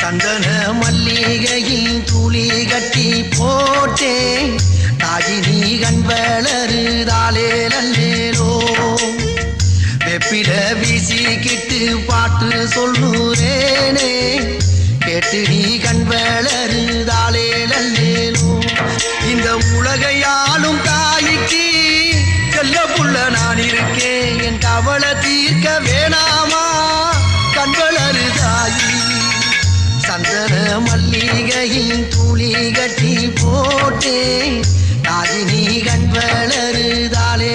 சந்தன மல்லிகையில் துளி கட்டி போட்டேன் தாஜினி கண் வளருதாலே நல்லேலோ வெப்பில வீசிக்கிட்டு பாட்டு சொல்லுறேனே கேட்டு நீ கண் வளருதாலே நல்லேலோ இந்த உலகையாலும் தாய்க்கு செல்ல புள்ள நான் இருக்கேன் என் கவலை தீர்க்க வேணாமா கண் வளருதாயி சந்தன மல்லிகையின் துளி கட்டி போட்டேன் தாஜினி கண் வளருதாலே